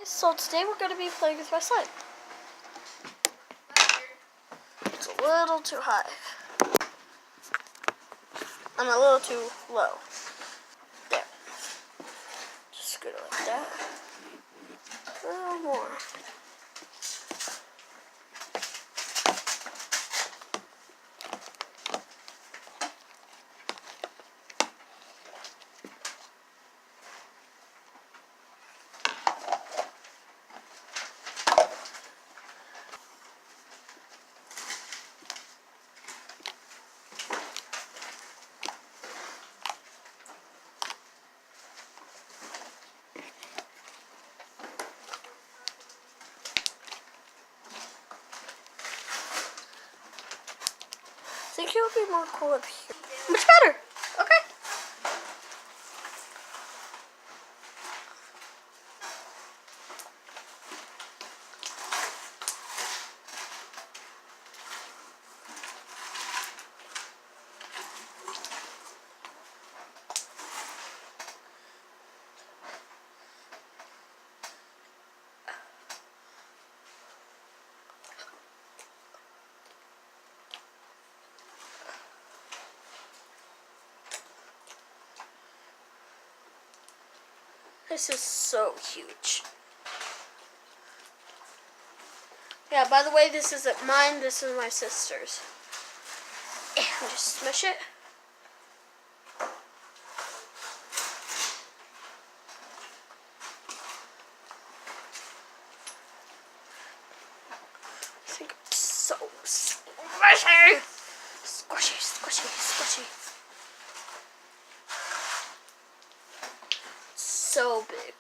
So today we're going to be playing with my slime. It's a little too high. I'm a little too low. There. Just scoot it like that. A little more. I think it would be more cool up here. Much better. Okay. This is so huge. Yeah, by the way, this isn't mine, this is my sister's. Just smush it. I think it's so squishy. Squishy, squishy, squishy. So big.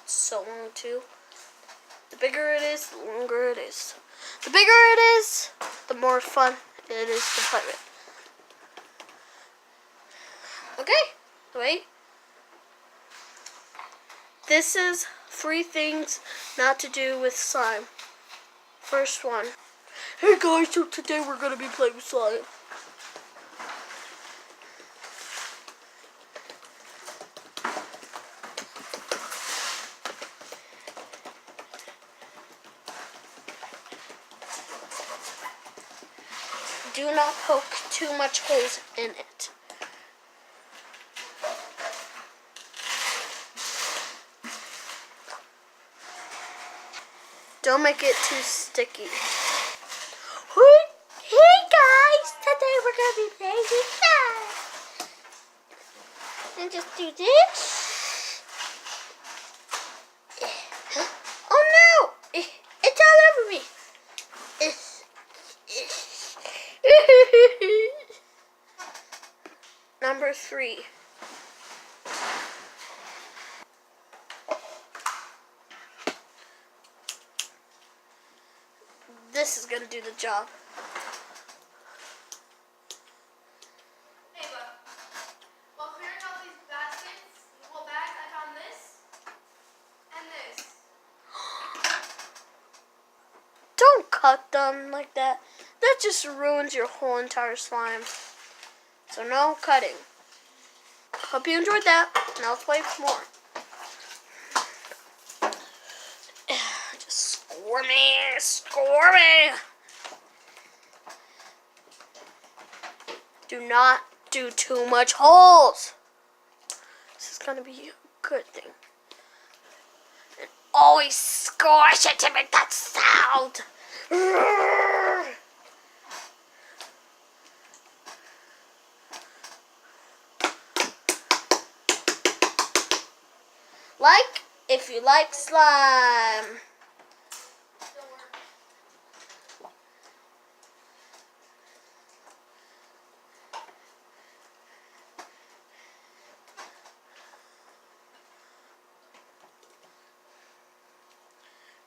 So long too. The bigger it is, the longer it is. The bigger it is, the more fun it is to play with. Okay, wait. This is 3 things not to do with slime. First one. Hey guys, so today we're gonna be playing with slime. Do not poke too much holes in it. Don't make it too sticky. Hey guys, today we're going to be playing with slime. And just do this. Oh no! It's all over me. Number 3. This is gonna do the job. Hey, bud. While clearing out these baskets, bags, I found this and this. Don't cut them like that. That just ruins your whole entire slime. So no cutting. Hope you enjoyed that. Now let's play with more. Just squirmy, squirmy. Do not do too much holes. This is gonna be a good thing. And always squish it to make that sound. Like if you like slime.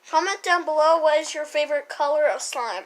Comment down below what is your favorite color of slime.